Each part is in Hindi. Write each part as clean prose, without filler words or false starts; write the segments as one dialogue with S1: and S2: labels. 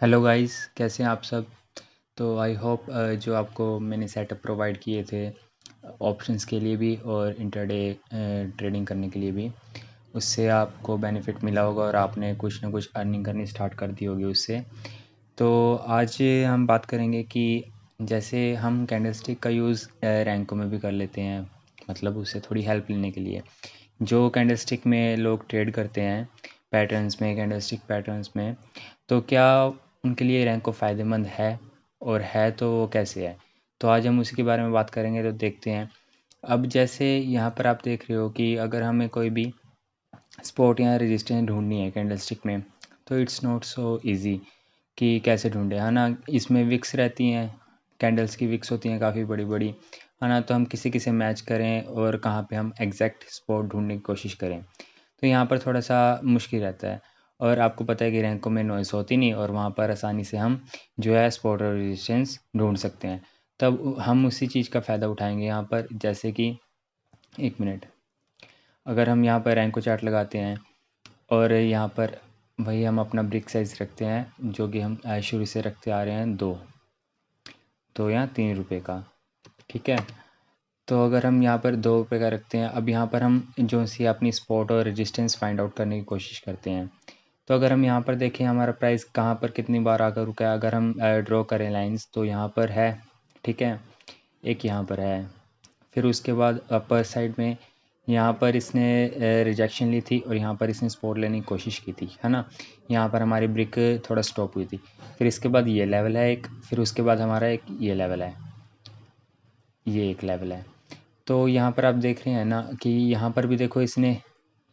S1: हेलो गाइस, कैसे हैं आप सब। तो आई होप जो आपको मैंने सेटअप प्रोवाइड किए थे ऑप्शंस के लिए भी और इंटरडे ट्रेडिंग करने के लिए भी, उससे आपको बेनिफिट मिला होगा और आपने कुछ ना कुछ अर्निंग करनी स्टार्ट कर दी होगी उससे। तो आज हम बात करेंगे कि जैसे हम कैंडलस्टिक का यूज़ रैंकों में भी कर लेते हैं, मतलब उससे थोड़ी हेल्प लेने के लिए। जो कैंडलस्टिक में लोग ट्रेड करते हैं पैटर्न्स में, कैंडलस्टिक पैटर्न्स में, तो क्या उनके लिए रैंको फ़ायदेमंद है, और है तो वो कैसे है। तो आज हम उसी के बारे में बात करेंगे। तो देखते हैं। अब जैसे यहाँ पर आप देख रहे हो कि अगर हमें कोई भी सपोर्ट या रेजिस्टेंस ढूंढनी है कैंडलस्टिक में, तो इट्स नॉट सो इजी कि कैसे ढूंढे, है ना। इसमें विक्स रहती हैं, कैंडल्स की विक्स होती हैं काफ़ी बड़ी बड़ी, है ना। तो हम किसी किसी मैच करें और कहाँ पे हम एग्जैक्ट स्पॉट ढूंढने की कोशिश करें, तो यहाँ पर थोड़ा सा मुश्किल रहता है। और आपको पता है कि रैंकों में नॉइस होती नहीं, और वहाँ पर आसानी से हम जो है स्पॉट और रेजिस्टेंस ढूंढ सकते हैं। तब हम उसी चीज़ का फ़ायदा उठाएंगे यहाँ पर। जैसे कि एक मिनट, अगर हम यहाँ पर रैंको चार्ट लगाते हैं और यहाँ पर वही हम अपना ब्रिक साइज़ रखते हैं, जो कि हम शुरू से रखते आ रहे हैं 2, तो यहाँ 3 रुपये का, ठीक है। तो अगर हम यहाँ पर 2 रुपये का रखते हैं, अब यहाँ पर हम जो सी अपनी स्पॉट और रेजिस्टेंस फाइंड आउट करने की कोशिश करते हैं। तो अगर हम यहाँ पर देखें हमारा प्राइस कहाँ पर कितनी बार आकर रुका है, अगर हम ड्रॉ करें लाइंस, तो यहाँ पर है, ठीक है, एक यहाँ पर है। फिर उसके बाद अपर साइड में यहाँ पर इसने रिजेक्शन ली थी और यहाँ पर इसने सपोर्ट लेने की कोशिश की थी, है ना। यहाँ पर हमारी ब्रिक थोड़ा स्टॉप हुई थी। फिर इसके बाद ये लेवल है एक, फिर उसके बाद हमारा एक ये लेवल है, ये एक लेवल है। तो यहाँ पर आप देख रहे हैं ना कि यहाँ पर भी देखो इसने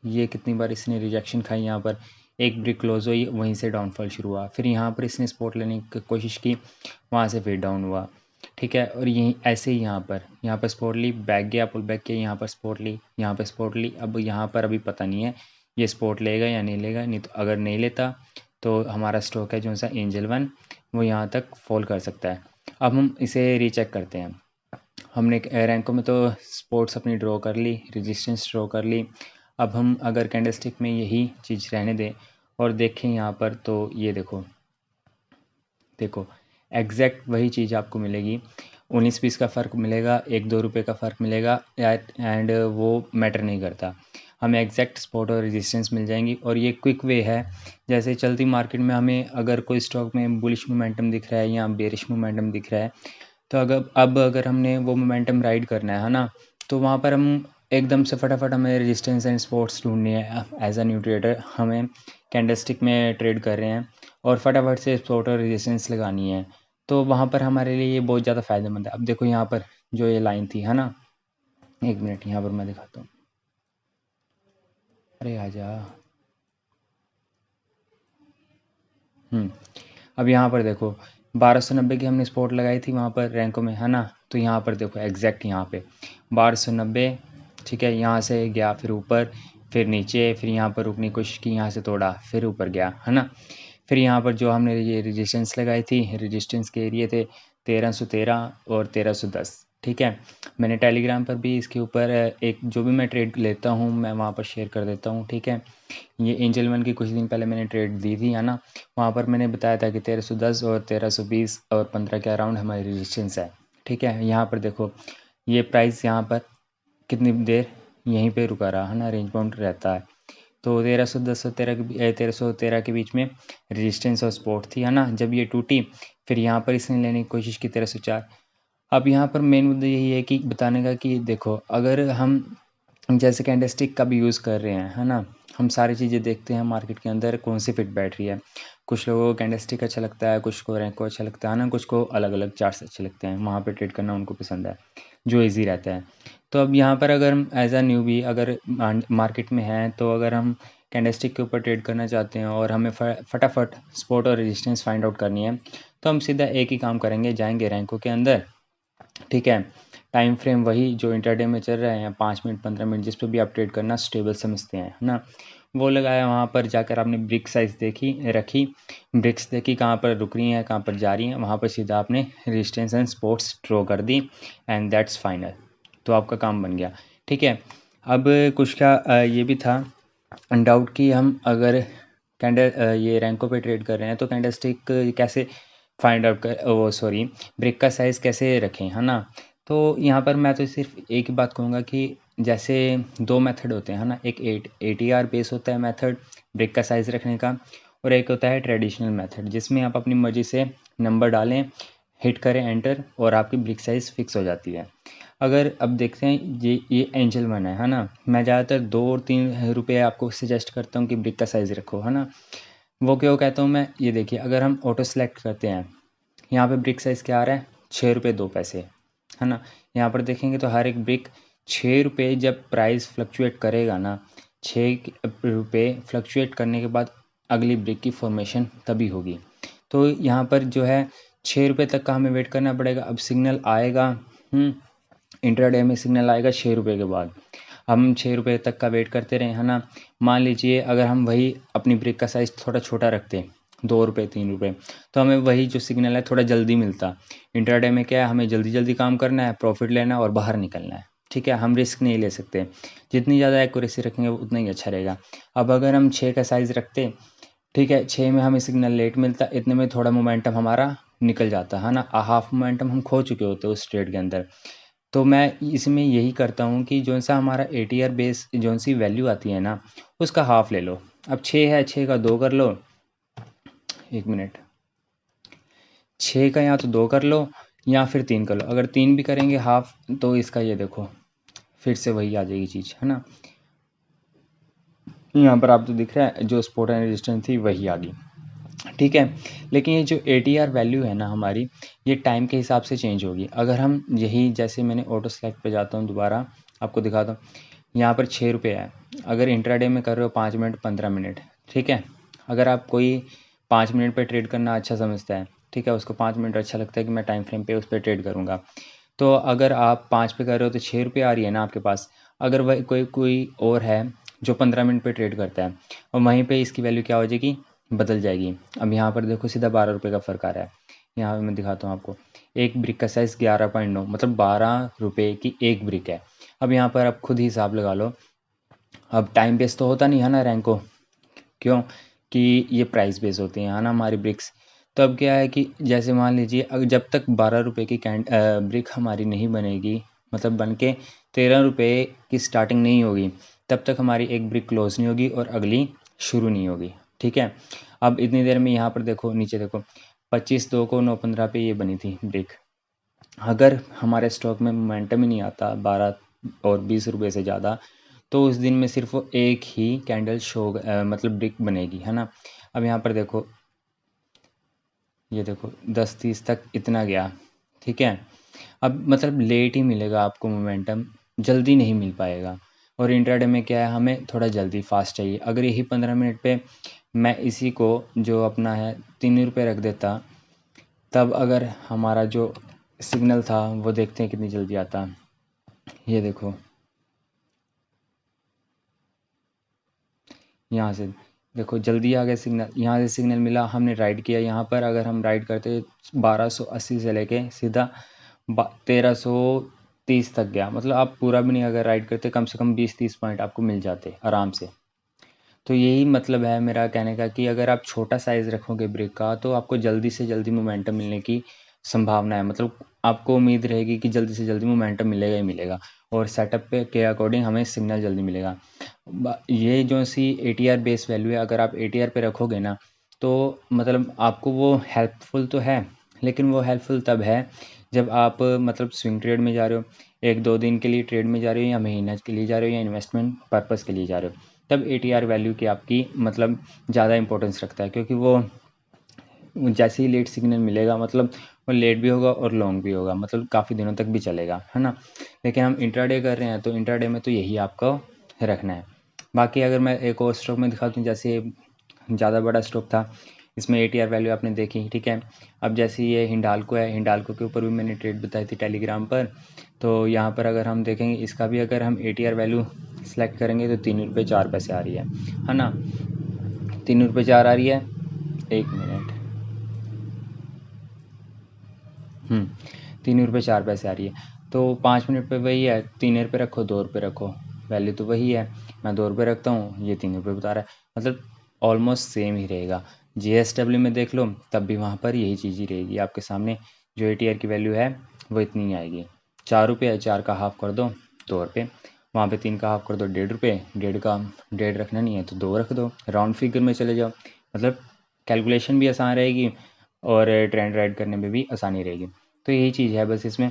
S1: ये कितनी बार इसने रिजेक्शन खाई। यहाँ पर एक ब्रिक क्लोज हुई, वहीं से डाउनफॉल शुरू हुआ। फिर यहाँ पर इसने सपोर्ट लेने की कोशिश की, वहाँ से फिर डाउन हुआ, ठीक है। और यहीं ऐसे ही यहाँ पर सपोर्ट ली, बैक गया, पुल बैक किया, यहाँ पर सपोर्ट ली, यहाँ पर सपोर्ट ली। अब यहाँ पर अभी पता नहीं है ये सपोर्ट लेगा या नहीं लेगा, नहीं तो अगर नहीं लेता तो हमारा स्टॉक है जो सा एंजल वन, वो यहाँ तक फॉल कर सकता है। अब हम इसे रीचेक करते हैं। हमने रैंकों में तो स्पोर्ट्स अपनी ड्रॉ कर ली, रेजिस्टेंस ड्रॉ कर ली। अब हम अगर कैंडलस्टिक में यही चीज़ रहने दें और देखें यहाँ पर, तो ये देखो, देखो एग्जैक्ट वही चीज़ आपको मिलेगी। 19-20 का फ़र्क मिलेगा, 1-2 रुपये का फ़र्क मिलेगा, एंड वो मैटर नहीं करता। हमें एग्जैक्ट सपोर्ट और रेजिस्टेंस मिल जाएंगी। और ये क्विक वे है। जैसे चलती मार्केट में हमें अगर कोई स्टॉक में बुलिश मोमेंटम दिख रहा है या बेरिश मोमेंटम दिख रहा है, तो अगर हमने वो मोमेंटम राइड करना है ना, तो वहाँ पर हम एकदम से फटाफट हमें रेजिस्टेंस एंड सपोर्ट्स ढूंढनी है। एज अ न्यू ट्रेडर हमें कैंडलस्टिक में ट्रेड कर रहे हैं और फटाफट से सपोर्ट और रेजिस्टेंस लगानी है, तो वहाँ पर हमारे लिए ये बहुत ज़्यादा फ़ायदेमंद है। अब देखो यहाँ पर जो ये लाइन थी, है ना, एक मिनट यहाँ पर मैं दिखाता हूँ। अरे आजा। हम्म अब यहाँ पर देखो 1290 की हमने सपोर्ट लगाई थी वहाँ पर रैंकों में, है ना। तो यहाँ पर देखो एग्जैक्ट यहाँ पे 1290, ठीक है। यहाँ से गया, फिर ऊपर, फिर नीचे, फिर यहाँ पर रुकने की कोशिश की, यहाँ से तोड़ा, फिर ऊपर गया, है ना। फिर यहाँ पर जो हमने ये रेजिस्टेंस लगाई थी, रेजिस्टेंस के एरिए थे 1313 और 1310, ठीक है। मैंने टेलीग्राम पर भी इसके ऊपर एक जो भी मैं ट्रेड लेता हूँ मैं वहाँ पर शेयर कर देता हूँ, ठीक है। ये एंजल वन की कुछ दिन पहले मैंने ट्रेड दी थी, है ना। वहाँ पर मैंने बताया था कि 1310 और 1320 और 15 के अराउंड हमारी रेजिस्टेंस है, ठीक है। यहाँ पर देखो ये प्राइस यहाँ पर कितनी देर यहीं पे रुका रहा, है ना, रेंज बाउंड रहता है। तो 1310 और 1313 के बीच में रेजिस्टेंस और सपोर्ट थी, है ना। जब ये टूटी, फिर यहाँ पर इसने लेने की कोशिश की 1304। अब यहाँ पर मेन मुद्दा यही है कि बताने का कि देखो अगर हम जैसे कैंडलस्टिक का भी यूज़ कर रहे हैं, है ना, हम सारी चीज़ें देखते हैं मार्केट के अंदर कौन सी फिट बैठ रही है। कुछ लोगों को कैंडलस्टिक अच्छा लगता है, कुछ को रैंको अच्छा लगता है ना, कुछ को अलग अलग चार्ट्स अच्छे लगते हैं, वहाँ पे ट्रेड करना उनको पसंद है, जो इजी रहता है। तो अब यहाँ पर अगर हम एज अ न्यूबी अगर मार्केट में हैं, तो अगर हम कैंडलस्टिक के ऊपर ट्रेड करना चाहते हैं और हमें फटाफट सपोर्ट और रेजिस्टेंस फाइंड आउट करनी है, तो हम सीधा एक ही काम करेंगे, जाएंगे रैंको के अंदर, ठीक है। टाइम फ्रेम वही जो इंटरडे में चल रहा है, या 5 मिनट 15 मिनट जिस पे भी आप ट्रेड करना स्टेबल समझते हैं, है ना, वो लगाया। वहाँ पर जाकर आपने ब्रिक साइज़ देखी, रखी, ब्रिक्स देखी कहाँ पर रुक रही हैं, कहाँ पर जा रही हैं, वहाँ पर सीधा आपने रेजिस्टेंस एंड सपोर्ट्स ड्रॉ कर दी, एंड दैट्स फाइनल। तो आपका काम बन गया, ठीक है। अब कुछ का ये भी था डाउट कि हम अगर कैंडल ये रैंको पे ट्रेड कर रहे हैं तो कैंडल स्टिक कैसे फाइंड आउट कर वो सॉरी ब्रेक का साइज़ कैसे रखें, है ना। तो यहाँ पर मैं तो सिर्फ एक ही बात कहूँगा कि जैसे दो मेथड होते हैं, है ना। एक ATR बेस होता है मेथड ब्रेक का साइज़ रखने का, और एक होता है ट्रेडिशनल मेथड जिसमें आप अपनी मर्ज़ी से नंबर डालें, हिट करें एंटर, और आपकी ब्रेक साइज़ फिक्स हो जाती है। अगर अब देखते हैं ये एंजल वन है ना। मैं ज़्यादातर 2 और 3 रुपये आपको सजेस्ट करता हूँ कि ब्रेक का साइज़ रखो, है ना। वो क्यों कहता हूँ मैं, ये देखिए अगर हम ऑटो सेलेक्ट करते हैं, यहाँ पे ब्रिक साइज़ क्या आ रहा है, 6 रुपये 2 पैसे, है ना। यहाँ पर देखेंगे तो हर एक ब्रिक 6 रुपये, जब प्राइस फ्लक्चुएट करेगा ना, 6 रुपये फ्लक्चुएट करने के बाद अगली ब्रिक की फॉर्मेशन तभी होगी। तो यहाँ पर जो है 6 रुपये तक का हमें वेट करना पड़ेगा। अब सिग्नल आएगा, इंट्राडे में सिग्नल आएगा 6 रुपये के बाद, हम 6 रुपये तक का वेट करते रहे, है ना। मान लीजिए अगर हम वही अपनी ब्रिक का साइज़ थोड़ा छोटा रखते, 2 रुपये 3 रुपये, तो हमें वही जो सिग्नल है थोड़ा जल्दी मिलता। इंट्राडे में क्या है, हमें जल्दी जल्दी काम करना है, प्रॉफिट लेना है और बाहर निकलना है, ठीक है। हम रिस्क नहीं ले सकते, जितनी ज़्यादा एक्यूरेसी रखेंगे उतना ही अच्छा रहेगा। अब अगर हम 6 का साइज़ रखते, ठीक है, 6 में हमें सिग्नल लेट मिलता, इतने में थोड़ा मोमेंटम हमारा निकल जाता, है ना। हाफ मोमेंटम हम खो चुके होते उस ट्रेड के अंदर। तो मैं इसमें यही करता हूँ कि जौन सा हमारा ATR बेस जौन सी वैल्यू आती है ना, उसका हाफ ले लो। अब 6 है, 6 का 2 कर लो, 1 मिनट, 6 का या तो 2 कर लो या फिर 3 कर लो। अगर 3 भी करेंगे हाफ तो इसका ये देखो फिर से वही आ जाएगी चीज़, है ना। यहाँ पर आप तो दिख रहा है जो सपोर्ट एंड रेजिस्टेंस थी वही आ गई, ठीक है। लेकिन ये जो ATR वैल्यू है ना हमारी, ये टाइम के हिसाब से चेंज होगी। अगर हम यही जैसे मैंने ऑटो सेलेक्ट पे जाता हूँ, दोबारा आपको दिखाता हूँ, यहाँ पर 6 रुपये है। अगर इंट्राडे में कर रहे हो 5 मिनट 15 मिनट, ठीक है। अगर आप कोई 5 मिनट पे ट्रेड करना अच्छा समझता है, ठीक है, उसको 5 मिनट अच्छा लगता है कि मैं टाइम फ्रेम पे उस पर ट्रेड करूँगा, तो अगर आप 5 पे कर रहे हो तो 6 रुपये आ रही है ना आपके पास। अगर वही कोई कोई और है जो 15 मिनट पे ट्रेड करता है, और वहीं पे इसकी वैल्यू क्या हो जाएगी, बदल जाएगी। अब यहाँ पर देखो सीधा 12 रुपये का फ़र्क आ रहा है। यहाँ पे मैं दिखाता हूँ आपको, एक ब्रिक का साइज़ 11.9, मतलब 12 रुपये की एक ब्रिक है। अब यहाँ पर आप खुद ही हिसाब लगा लो। अब टाइम बेस तो होता नहीं है ना रैंको, क्यों कि ये प्राइस बेस होती हैं, है ना, हमारी ब्रिक्स। तो अब क्या है कि जैसे मान लीजिए अगर जब तक 12 रुपये की ब्रिक हमारी नहीं बनेगी, मतलब बन के 13 रुपये की स्टार्टिंग नहीं होगी, तब तक हमारी एक ब्रिक क्लोज नहीं होगी और अगली शुरू नहीं होगी, ठीक है। अब इतनी देर में यहाँ पर देखो नीचे देखो, 25/2 को 9:15 पे ये बनी थी ब्रिक। अगर हमारे स्टॉक में मोमेंटम ही नहीं आता 12 और 20 रुपये से ज़्यादा, तो उस दिन में सिर्फ वो एक ही कैंडल शो मतलब ब्रिक बनेगी, है ना। अब यहाँ पर देखो, ये देखो 10:30 तक इतना गया, ठीक है। अब मतलब लेट ही मिलेगा आपको मोमेंटम, जल्दी नहीं मिल पाएगा। और इंट्राडे में क्या है, हमें थोड़ा जल्दी फास्ट चाहिए। अगर यही 15 मिनट पे मैं इसी को जो अपना है 3 रुपये रख देता, तब अगर हमारा जो सिग्नल था वो देखते हैं कितनी जल्दी आता। ये देखो यहाँ से देखो जल्दी आ गया सिग्नल, यहाँ से सिग्नल मिला, हमने राइड किया। यहाँ पर अगर हम राइड करते 1280 से लेके सीधा 1330 तक गया, मतलब आप पूरा भी नहीं अगर राइड करते, कम से कम 20-30 पॉइंट आपको मिल जाते आराम से। तो यही मतलब है मेरा कहने का कि अगर आप छोटा साइज़ रखोगे ब्रेक का, तो आपको जल्दी से जल्दी मोमेंटम मिलने की संभावना है, मतलब आपको उम्मीद रहेगी कि जल्दी से जल्दी मोमेंटम मिलेगा ही मिलेगा, और सेटअप पे के अकॉर्डिंग हमें सिग्नल जल्दी मिलेगा। ये जो सी ATR बेस वैल्यू है, अगर आप ATR पे रखोगे ना, तो मतलब आपको वो हेल्पफुल तो है, लेकिन वो हेल्पफुल तब है जब आप मतलब स्विंग ट्रेड में जा रहे हो, 1-2 दिन के लिए ट्रेड में जा रहे हो, या महीना के लिए जा रहे हो, या इन्वेस्टमेंट पर्पज़ के लिए जा रहे हो, तब ATR वैल्यू की आपकी मतलब ज़्यादा इंपॉर्टेंस रखता है, क्योंकि वो जैसे ही लेट सिग्नल मिलेगा, मतलब वो लेट भी होगा और लॉन्ग भी होगा, मतलब काफ़ी दिनों तक भी चलेगा, है ना। लेकिन हम इंट्राडे कर रहे हैं तो इंट्राडे में तो यही आपको रखना है। बाकी अगर मैं एक और स्टॉक में दिखा दूँ, जैसे ज़्यादा बड़ा स्टॉक था, इसमें ATR वैल्यू आपने देखी, ठीक है। अब जैसे ये हिंडाल्को है, हिंडाल्को के ऊपर भी मैंने ट्रेड बताई थी टेलीग्राम पर। तो यहाँ पर अगर हम देखेंगे, इसका भी अगर हम ATR वैल्यू सेलेक्ट करेंगे तो 3 रुपये 4 पैसे आ रही है ना। 3 रुपये 4 आ रही है, 1 मिनट, 3 रुपये 4 पैसे आ रही है। तो 5 मिनट पे वही है, 3 रुपये रखो 2 रुपये रखो, वैल्यू तो वही है। मैं 2 रुपये रखता हूँ, ये 3 रुपये बता रहा है, मतलब ऑलमोस्ट सेम ही रहेगा। JSW में देख लो तब भी वहाँ पर यही चीज़ ही रहेगी आपके सामने। जो ATR की वैल्यू है वो इतनी ही आएगी। 4 रुपये, 4 का हाफ कर दो 2 रुपये, वहाँ पे 3 का हाफ कर दो 1.5 रुपये, 1.5 का 1.5 रखना नहीं है तो 2 रख दो, राउंड फिगर में चले जाओ। मतलब कैलकुलेशन भी आसान रहेगी और ट्रेंड राइड करने में भी आसानी रहेगी। तो यही चीज़ है बस इसमें।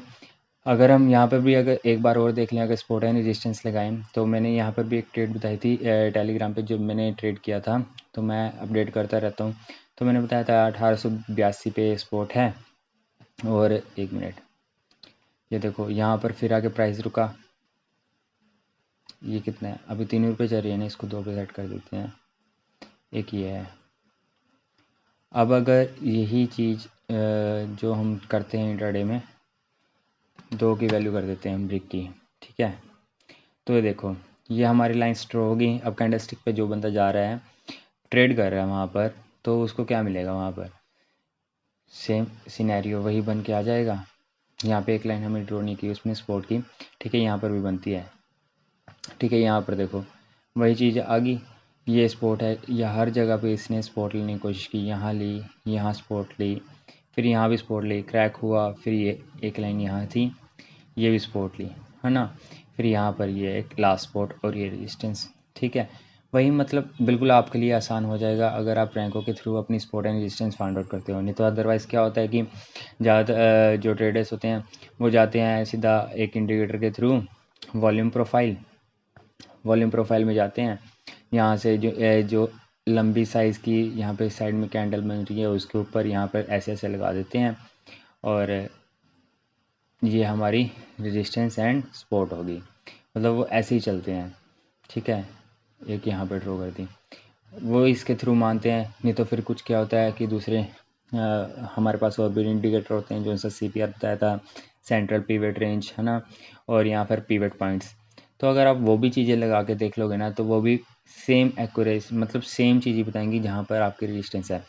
S1: अगर हम यहाँ पर भी अगर एक बार और देख लें, अगर सपोर्ट एंड रेजिस्टेंस लगाएं, तो मैंने यहाँ पर भी एक ट्रेड बताई थी टेलीग्राम पे, जब मैंने ट्रेड किया था तो मैं अपडेट करता रहता हूँ। तो मैंने बताया था 1882 पे सपोर्ट है। और एक मिनट, ये देखो यहाँ पर फिर आके प्राइस रुका, ये कितना है, अभी 3 रुपये चल रही है ना, इसको 2 पे सेट कर देते हैं, एक ये है। अब अगर यही चीज़ जो हम करते हैं इंट्राडे में, 2 की वैल्यू कर देते हैं हम ब्रिक की, ठीक है। तो ये देखो ये हमारी लाइन स्ट्रो होगी। अब कैंडलस्टिक पे जो बंदा जा रहा है, ट्रेड कर रहा है वहाँ पर, तो उसको क्या मिलेगा, वहाँ पर सेम सिनेरियो वही बन के आ जाएगा। यहाँ पे एक लाइन हमें ड्रॉ नहीं की उसमें सपोर्ट की, ठीक है, यहाँ पर भी बनती है, ठीक है। यहाँ पर देखो वही चीज़ आ गई, ये स्पॉट है, या हर जगह पे इसने स्पॉट लेने की कोशिश की, यहाँ ली, यहाँ स्पॉट ली, फिर यहाँ भी स्पॉट ली, क्रैक हुआ, फिर ये एक लाइन यहाँ थी, ये भी स्पॉट ली, है ना। फिर यहाँ पर ये एक लास्ट स्पॉट और ये रेजिस्टेंस, ठीक है। वही मतलब बिल्कुल आपके लिए आसान हो जाएगा अगर आप रैंकों के थ्रू अपनी support and resistance find out करते हो। नहीं तो अदरवाइज़ क्या होता है कि ज़्यादा जो ट्रेडर्स होते हैं वो जाते हैं सीधा एक इंडिकेटर के थ्रू वॉल्यूम प्रोफाइल में जाते हैं, यहाँ से जो लंबी साइज़ की यहाँ पे साइड में कैंडल बन रही है उसके ऊपर यहाँ पर ऐसे लगा देते हैं, और ये हमारी रेजिस्टेंस एंड सपोर्ट होगी। मतलब वो ऐसे ही चलते हैं, ठीक है। एक यहाँ पर ड्रॉ कर दी, वो इसके थ्रू मानते हैं। नहीं तो फिर कुछ क्या होता है कि दूसरे हमारे पास और भी इंडिकेटर होते हैं, जो सा CPR बताया था, सेंट्रल पीवेट रेंज, है ना, और यहाँ पर पीवेट पॉइंट्स। तो अगर आप वो भी चीज़ें लगा के देख लोगे ना, तो वो भी सेम एक्यूरेसी, मतलब सेम चीज़ ही बताएंगी जहाँ पर आपकी रेजिस्टेंस है।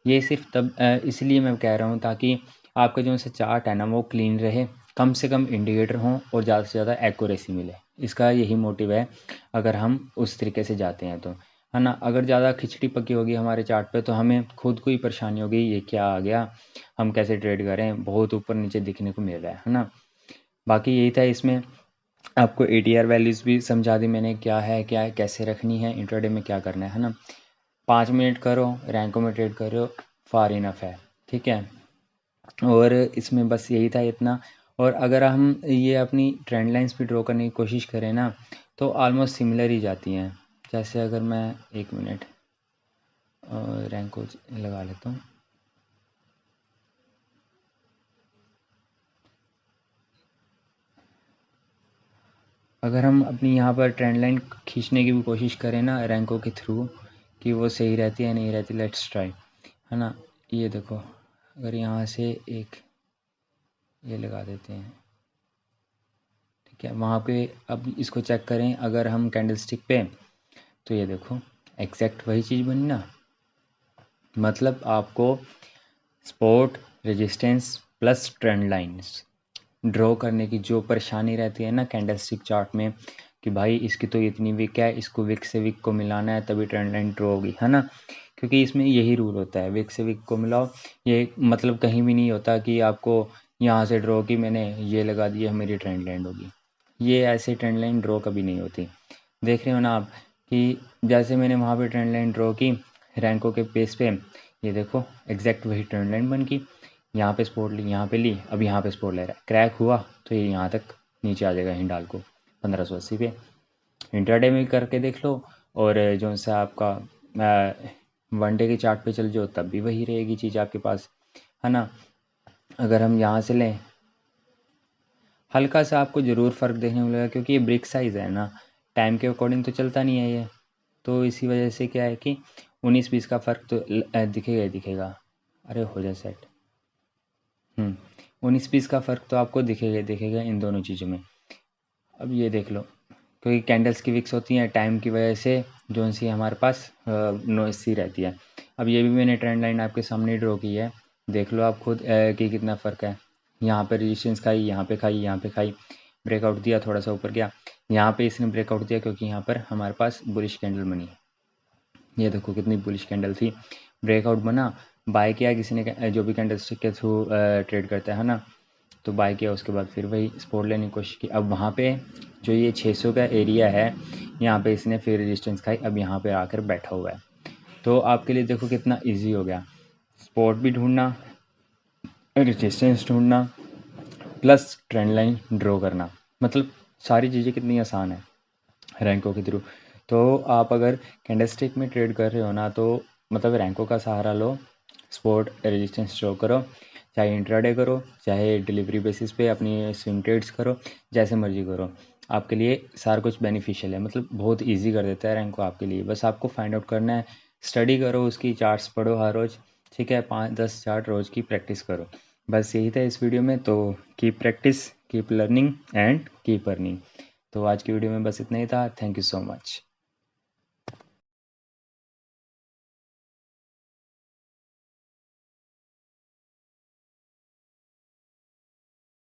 S1: ये सिर्फ तब इसलिए मैं कह रहा हूँ ताकि आपका जो सा चार्ट है ना वो क्लीन रहे, कम से कम इंडिकेटर हों और ज़्यादा से ज़्यादा एक्यूरेसी मिले। इसका यही मोटिव है अगर हम उस तरीके से जाते हैं तो, है ना। अगर ज़्यादा खिचड़ी पकी होगी हमारे चार्ट पे तो हमें खुद को ही परेशानी होगी, ये क्या आ गया, हम कैसे ट्रेड करें, बहुत ऊपर नीचे दिखने को मिल रहा है ना। बाकी यही था इसमें। आपको ATR वैल्यूज़ भी समझा दी मैंने, क्या है कैसे रखनी है, इंट्राडे में क्या करना है ना। 5 मिनट करो, रैंकों में ट्रेड करो, फार इनफ है, ठीक है। और इसमें बस यही था इतना। और अगर हम ये अपनी ट्रेंड लाइंस भी ड्रॉ करने की कोशिश करें ना, तो ऑलमोस्ट सिमिलर ही जाती हैं। जैसे अगर मैं 1 मिनट रैंक को लगा लेता हूँ, अगर हम अपनी यहाँ पर ट्रेंड लाइन खींचने की भी कोशिश करें ना रैंकों के थ्रू, कि वो सही रहती है नहीं रहती, लेट्स ट्राई, है ना। ये देखो अगर यहाँ से एक ये लगा देते हैं, ठीक है, वहाँ पे अब इसको चेक करें अगर हम कैंडलस्टिक पे, तो ये देखो एग्जैक्ट वही चीज़ बनी ना। मतलब आपको support, resistance plus trend lines draw करने की जो परेशानी रहती है ना कैंडलस्टिक चार्ट में, कि भाई इसकी तो इतनी विक है, इसको विक से विक को मिलाना है तभी ट्रेंड लाइन ड्रॉ होगी, है ना। क्योंकि इसमें यही रूल होता है, विक से विक को मिलाओ। ये मतलब कहीं भी नहीं होता कि आपको यहाँ से ड्रॉ की मैंने ये लगा दिया मेरी ट्रेंड लाइन होगी, ये ऐसे ट्रेंड लाइन ड्रॉ कभी नहीं होती। देख रहे हो ना आप कि जैसे मैंने वहाँ पे ट्रेंड लाइन ड्रॉ की रैंकों के बेस पे, ये देखो एग्जैक्ट वही ट्रेंड लाइन बन गई। यहाँ पे सपोर्ट ली, यहाँ पे ली, अब यहाँ पे सपोर्ट ले रहा है, क्रैक हुआ तो ये यहाँ तक नीचे आ जाएगा हिंडाल को 1580 पे। इंट्राडे में करके देख लो, और जो सा आपका वनडे के चार्ट पे चल जाओ तब भी वही रहेगी चीज़ आपके पास, है ना। अगर हम यहाँ से लें, हल्का सा आपको ज़रूर फ़र्क देखने को मिलेगा क्योंकि ये ब्रिक साइज़ है ना, टाइम के अकॉर्डिंग तो चलता नहीं है ये। तो इसी वजह से क्या है कि 19-20 का फ़र्क तो दिखेगा ही दिखेगा। अरे हो जाए सेट, 19-20 का फ़र्क तो आपको दिखेगा ही दिखेगा इन दोनों चीज़ों में। अब ये देख लो, क्योंकि कैंडल्स की विक्स होती हैं टाइम की वजह से जो सी हमारे पास नॉइस सी रहती है। अब ये भी मैंने ट्रेंड लाइन आपके सामने ड्रॉ की है, देख लो आप खुद कि कितना फ़र्क है। यहाँ पे रेजिस्टेंस खाई, यहाँ पे खाई, यहाँ पे खाई, ब्रेकआउट दिया, थोड़ा सा ऊपर गया, यहाँ पे इसने ब्रेकआउट दिया क्योंकि यहाँ पर हमारे पास बुलिश कैंडल बनी है, ये देखो कितनी बुलिश कैंडल थी, ब्रेकआउट बना, बाय किया किसी ने, जो भी कैंडलस्टिक के थ्रू ट्रेड करता है ना, तो बाय किया, उसके बाद फिर वही सपोर्ट लेने की कोशिश की। अब वहाँ पे जो ये 600 का एरिया है, यहाँ पे इसने फिर रेजिस्टेंस खाई, अब यहाँ पे आकर बैठा हुआ है। तो आपके लिए देखो कितना इजी हो गया, सपोर्ट भी ढूंढना, रेजिस्टेंस ढूंढना, प्लस ट्रेंड लाइन ड्रॉ करना, मतलब सारी चीज़ें कितनी आसान है रैंकों के थ्रू। तो आप अगर कैंडलस्टिक में ट्रेड कर रहे हो ना, तो मतलब रैंकों का सहारा लो, सपोर्ट रेजिस्टेंस ड्रॉ करो, चाहे इंट्राडे करो, चाहे डिलीवरी बेसिस पे अपनी स्विंग ट्रेड्स करो, जैसे मर्जी करो, आपके लिए सारा कुछ बेनिफिशियल है, मतलब बहुत इजी कर देता है रैंक को आपके लिए। बस आपको फाइंड आउट करना है, स्टडी करो, उसकी चार्ट्स पढ़ो हर रोज़, ठीक है, 5-10 चार्ट रोज़ की प्रैक्टिस करो। बस यही था इस वीडियो में, तो keep practice, keep learning and keep earning. तो आज की वीडियो में बस इतना ही था। Thank you so much.